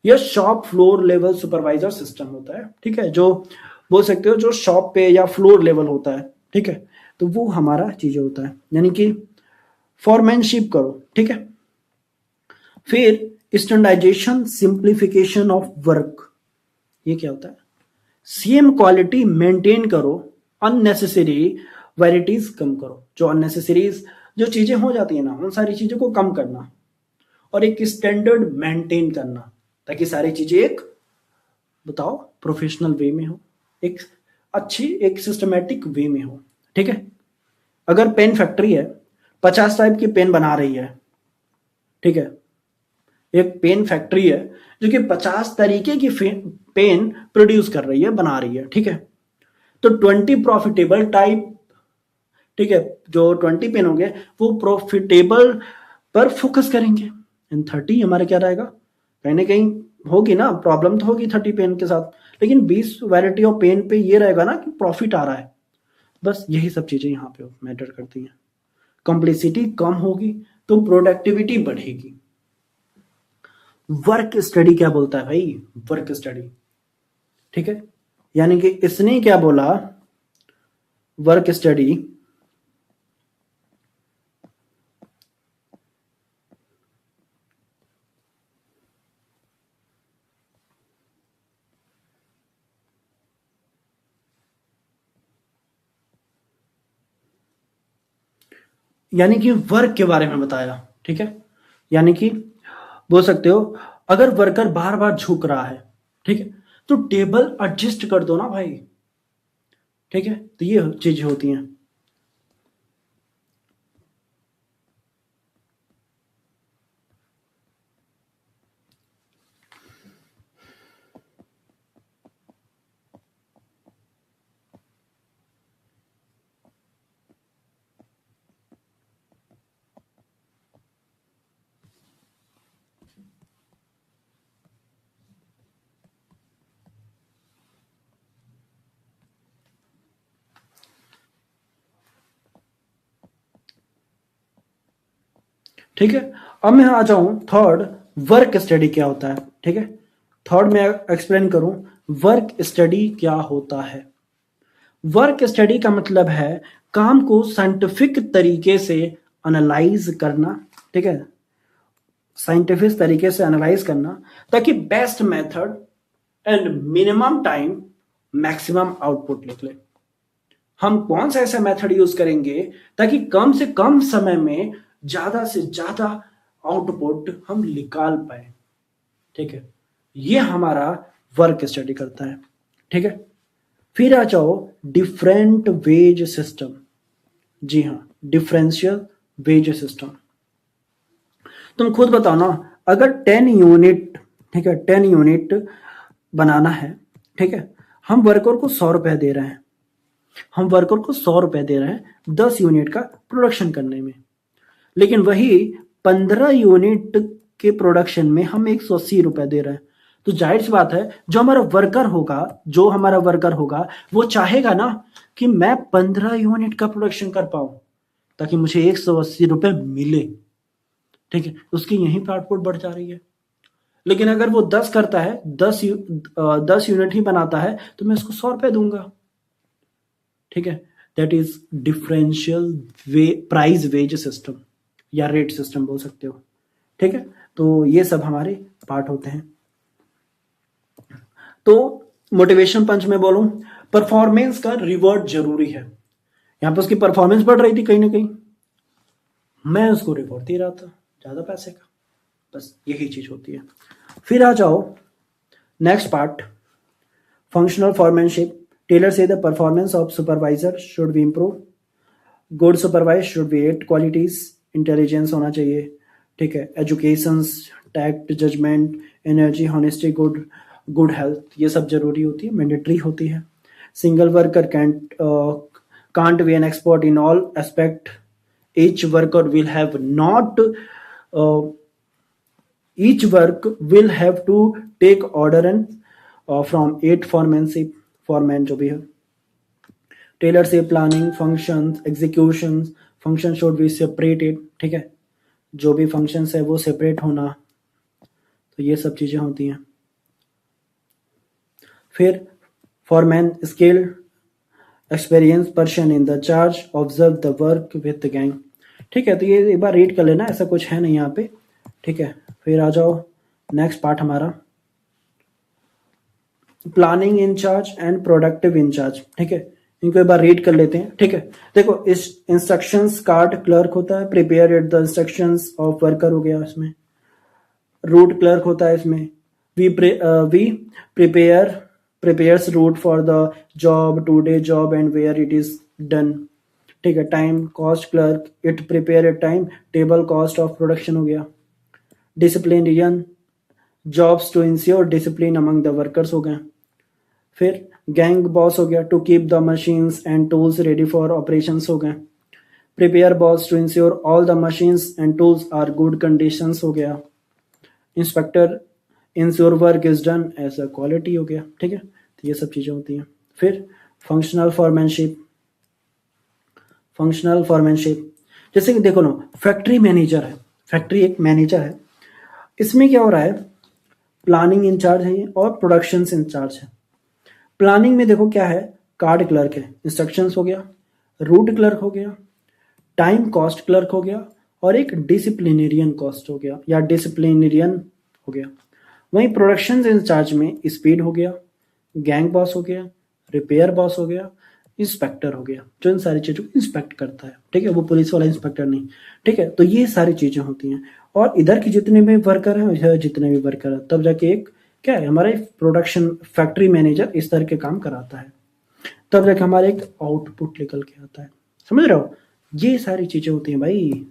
Speaker 1: यह shop floor level supervisor system होता है, ठीक है, जो बोल सकते हो जो शॉप पे या फ्लोर लेवल होता है, ठीक है, तो वो हमारा चीजें होता है, यानी कि फॉरमैनशिप करो, ठीक है। फिर स्टैंडर्डाइजेशन सिंप्लीफिकेशन ऑफ वर्क, ये क्या होता है? सेम क्वालिटी मेंटेन करो, अननेसेसरी वेराइटीज कम करो, जो अननेसेसरीज जो चीजें हो जाती है ना उन सारी चीजों को कम करना, और एक स्टैंडर्ड मेंटेन करना, ताकि सारी चीजें एक बताओ प्रोफेशनल वे में हो, एक अच्छी एक सिस्टमेटिक वे में हो, ठीक है। अगर पेन फैक्ट्री है, 50 टाइप की पेन बना रही है, ठीक है, एक पेन फैक्ट्री है जो कि 50 तरीके की पेन प्रोड्यूस कर रही है, बना रही है, ठीक है, तो 20 प्रॉफिटेबल टाइप, ठीक है, जो 20 पेन होंगे वो प्रॉफिटेबल पर फोकस करेंगे, एंड 30 हमारे क्या रहेगा, कहीं ना कहीं होगी ना प्रॉब्लम, तो होगी 30 पेन के साथ, लेकिन 20 वैरायटी ऑफ पेन पे ये रहेगा ना कि प्रॉफिट आ रहा है। बस यही सब चीजें यहाँ पे मैटर करती हैं। कॉम्प्लेक्सिटी कम होगी तो प्रोडक्टिविटी बढ़ेगी। वर्क स्टडी क्या बोलता है भाई? वर्क स्टडी, ठीक है, यानी कि इसने क्या बोला, वर्क स्टडी यानी कि वर्क के बारे में बताया, ठीक है, यानी कि बोल सकते हो अगर वर्कर बार बार झुक रहा है, ठीक है, तो टेबल एडजस्ट कर दो ना भाई, ठीक है, तो ये चीजें होती हैं। ठीक है, अब मैं आ जाऊं थर्ड, वर्क स्टडी क्या होता है, ठीक है, थर्ड में एक्सप्लेन करूं वर्क स्टडी क्या होता है। वर्क स्टडी का मतलब है काम को साइंटिफिक तरीके से एनालाइज करना, ठीक है, साइंटिफिक तरीके से एनालाइज करना, ताकि best method and minimum time maximum output निकले। हम कौन सा ऐसा मेथड यूज करेंगे ताकि कम से कम समय में ज्यादा से ज्यादा आउटपुट हम निकाल पाए, ठीक है, ये हमारा वर्क स्टडी करता है, ठीक है। फिर आ जाओ डिफरेंट वेज सिस्टम, जी हाँ, डिफरेंशियल वेज सिस्टम। तुम खुद बताओ ना, अगर 10 यूनिट, ठीक है, 10 यूनिट बनाना है, ठीक है, हम वर्कर को 100 रुपए दे रहे हैं, हम वर्कर को 100 रुपए दे रहे हैं 10 यूनिट का प्रोडक्शन करने में, लेकिन वही 15 यूनिट के प्रोडक्शन में हम 180 रुपए दे रहे हैं। तो जाहिर सी बात है जो हमारा वर्कर होगा, जो हमारा वर्कर होगा वो चाहेगा ना कि मैं 15 यूनिट का प्रोडक्शन कर पाऊं ताकि मुझे 180 रुपए मिले, ठीक है, उसकी यहीं पर आउटपुट बढ़ जा रही है। लेकिन अगर वो 10 करता है, 10 यूनिट ही बनाता है, तो मैं उसको 100 रुपए दूंगा, ठीक है। That is differential price wage system या रेट सिस्टम बोल सकते हो, ठीक है। तो ये सब हमारे पार्ट होते हैं। तो मोटिवेशन पंच में बोलूं, परफॉर्मेंस का रिवॉर्ड जरूरी है। यहां पर उसकी परफॉर्मेंस बढ़ रही थी कहीं ना कहीं, मैं उसको रिवॉर्ड दे रहा था ज्यादा पैसे का, बस यही चीज होती है। फिर आ जाओ next part, functional foremanship. Taylor says the performance of supervisor should be improve, good supervise should be 8 qualities intelligence होना चाहिए, ठीक है, education, tact, judgement, energy, honesty, good health, ये सब जरूरी होती है, मैंडेटरी होती है। Single worker can't be an expert in all aspect. Each worker will have not each work will have to take order and from 8 foreman जो भी है, Taylorship, planning, functions, executions, function should be separated, ठीक है, जो भी functions है वो separate होना, तो ये सब चीजें होती हैं। फिर foreman skill, experience person in the charge, observe the work with the gang, ठीक है, तो ये एक बार रीड कर लेना, ऐसा कुछ है नहीं यहाँ पे, ठीक है। फिर आ जाओ नेक्स्ट पार्ट हमारा, planning in charge and productive in charge, ठीक है, इनको एक बार रीड कर लेते हैं, ठीक है। देखो, इस इंस्ट्रक्शंस कार्ड क्लर्क होता है, prepare it the instructions of worker हो गया इसमें, रूट क्लर्क होता है इसमें, we prepares route for the job, 2-day job and where it is done, ठीक है। Time cost clerk, it prepare time table cost of production हो गया। Disciplinarian, jobs to ensure discipline among the workers हो गए। फिर gang boss हो गया, to keep the machines and tools ready for operations हो गए। Prepare boss, to ensure all the machines and tools are good conditions हो गया। Inspector, ensure work is done as a quality हो गया, ठीक है, तो ये सब चीजें होती हैं। फिर फंक्शनल फॉरमैनशिप, जैसे कि देखो ना, फैक्ट्री मैनेजर है, फैक्ट्री एक मैनेजर है, इसमें क्या हो रहा है, प्लानिंग इंचार्ज है और प्रोडक्शन इंचार्ज है। प्लानिंग में देखो क्या है, कार्ड क्लर्क है, इंस्ट्रक्शंस हो गया, रूट क्लर्क हो गया, टाइम कॉस्ट क्लर्क हो गया, और एक डिसिप्लिनेरियन कॉस्ट हो गया या डिसिप्लिनेरियन हो गया। वहीं प्रोडक्शन इंचार्ज में स्पीड हो गया, गैंग बॉस हो गया, रिपेयर बॉस हो गया, इंस्पेक्टर हो गया, जो इन सारी चीजों को इंस्पेक्ट करता है, ठीक है, वो पुलिस वाला इंस्पेक्टर नहीं, ठीक है। तो ये सारी चीजें होती हैं, और इधर की जितने भी वर्कर हैं, इधर जितने भी वर्कर हैं, तब जाके एक क्या है, हमारा प्रोडक्शन फैक्ट्री मैनेजर इस तरह के काम कराता है, तब जाके हमारा एक आउटपुट निकल के आता है। समझ रहे हो, ये सारी चीजें होती हैं भाई।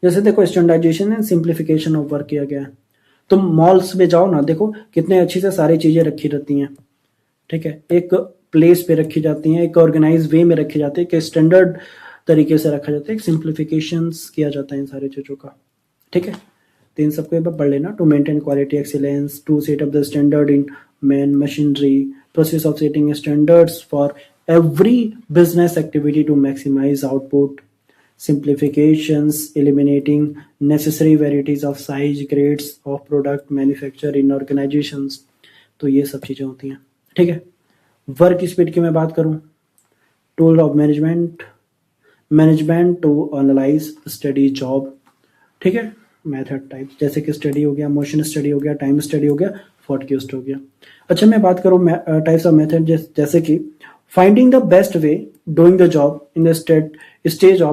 Speaker 1: जैसे देखो, standardisation and simplification of work किया गया है। तुम मॉल्स में जाओ ना, देखो कितने अच्छी से सारी चीजें रखी रहती हैं, ठीक है, एक प्लेस पे रखी जाती हैं, एक ऑर्गेनाइज वे में रखी जाती है, एक स्टैंडर्ड तरीके से रखा जाता है, एक सिंप्लीफिकेशन किया जाता है इन सारी चीजों का, ठीक है। तो इन सबको एक बार पढ़ लेना, to maintain quality excellence, to set up the standard in man machinery, process of setting standards for every business activity to maximize output, simplifications, eliminating necessary varieties of size, grades of product manufactured in organizations, तो ये सब चीजें होती हैं, ठीक है। Work speed की मैं बात करूं, tool of management to analyse study job, ठीक है, मेथड टाइप, जैसे कि स्टडी हो गया, मोशन स्टडी हो गया, टाइम स्टडी हो गया, फोरकास्ट हो गया। अच्छा, मैं बात करूं टाइप्स ऑफ मेथड, जैसे कि finding the best way doing the job in the stage of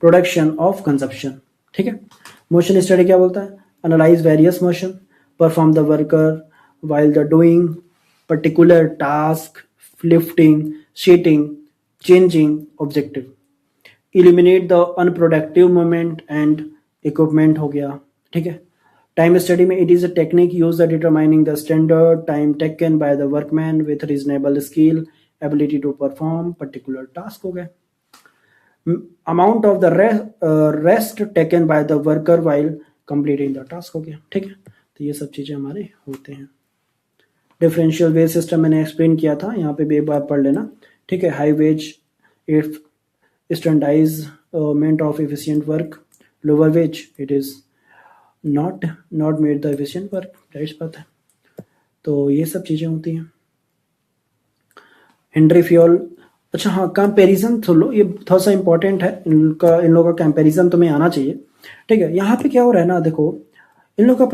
Speaker 1: production of consumption, ठीक है। मोशन स्टडी क्या बोलता है, analyze various motion, perform the worker while the doing particular task, lifting, seating, changing objective, eliminate the unproductive movement and equipment हो गया, ठीक है। Time study में, it is a technique used the determining the standard time taken by the workman with reasonable skill ability to perform particular task हो गए। Amount of the rest taken by the worker while completing the task हो गया, ठीक है। तो ये सब चीजें हमारे होते हैं। डिफरेंशियल वेज सिस्टम मैंने एक्सप्लेन किया था, यहाँ पे भी एक बार पढ़ लेना, ठीक है। High wage if standardisement of efficient work, lower wage it is not made the efficient work, right बात है। तो ये सब चीजें होती हैं। हेनरी फ्यूल, अच्छा हाँ, कंपैरिजन सुन लो, ये थोड़ा सा इंपॉर्टेंट है, इन लोगों का कंपैरिजन तुम्हें आना चाहिए, ठीक है। यहाँ पे क्या हो रहा है ना, देखो इन लोगों का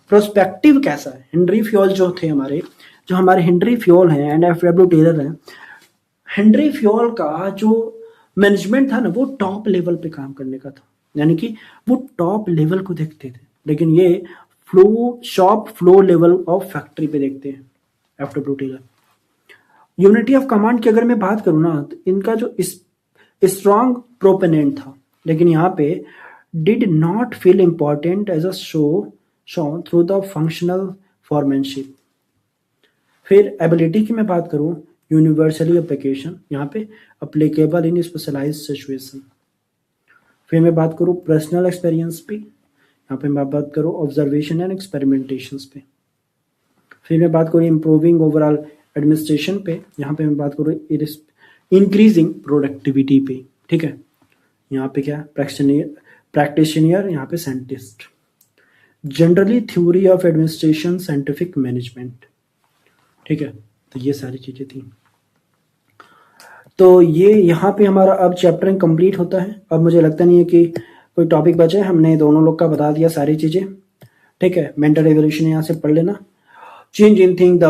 Speaker 1: प्रोस्पेक्टिव कैसा है। हेनरी फ्यूल जो थे जो हमारे हेनरी फ्यूल हैं एंड एफ.डब्ल्यू. टेलर हैं, हेनरी फ्यूल का जो मैनेजमेंट था ना, वो टॉप लेवल पे काम करने का था, यानी कि वो टॉप लेवल को देखते थे, लेकिन ये shop flow level of factory पे देखते हैं F W. Taylor. Unity of command की अगर मैं बात करूं ना, तो इनका जो स्ट्रॉन्ग प्रोपेनेंट था, लेकिन यहाँ पे did not feel important as a show through the functional foremanship. फिर एबिलिटी की मैं बात करूँ, यूनिवर्सली एप्लीकेशन, यहाँ पे अप्लीकेबल इन स्पेशलाइज्ड सिचुएशन। फिर मैं बात करूँ पर्सनल एक्सपीरियंस पे, यहाँ पे मैं बात करूँ ऑब्जर्वेशन एंड एक्सपेरिमेंटेशंस पे। फिर मैं बात करूँ इम्प्रूविंग ओवरऑल एडमिनिस्ट्रेशन पे, यहाँ पे मैं बात करूँ इंक्रीजिंग प्रोडक्टिविटी पे। ठीक है, यहाँ पे क्या प्रैक्टिशनर, यहाँ पे scientist. Generally theory of administration, scientific management. ठीक है, तो ये सारी चीजें थी। तो ये यहाँ पे हमारा अब चैप्टर कंप्लीट होता है। अब मुझे लगता नहीं है कि कोई टॉपिक बचे, हमने दोनों लोग का बता दिया सारी चीजें। ठीक है, मेंटल रेवोल्यूशन यहाँ से पढ़ लेना। Change in think the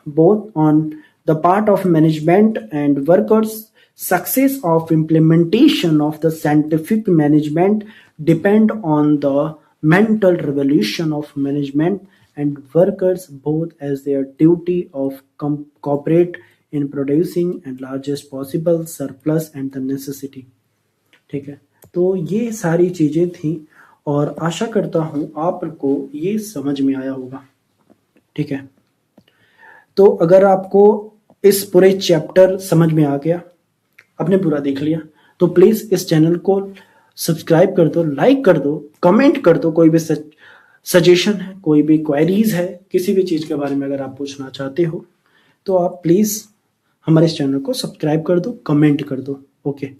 Speaker 1: both on the part of management and workers, success of implementation of the scientific management depend on the mental revolution of management and workers both as their duty of cooperate in producing and largest possible surplus and the necessity। ठीक है, तो ये सारी चीजें थी और आशा करता हूं आपको ये समझ में आया होगा। ठीक है, तो अगर आपको इस पूरे चैप्टर समझ में आ गया, आपने पूरा देख लिया, तो प्लीज इस चैनल को सब्सक्राइब कर दो, लाइक कर दो, कमेंट कर दो। कोई भी सजेशन है, कोई भी क्वेरीज है, किसी भी चीज के बारे में अगर आप पूछना चाहते हो तो आप प्लीज हमारे इस चैनल को सब्सक्राइब कर दो, कमेंट कर दो। ओके।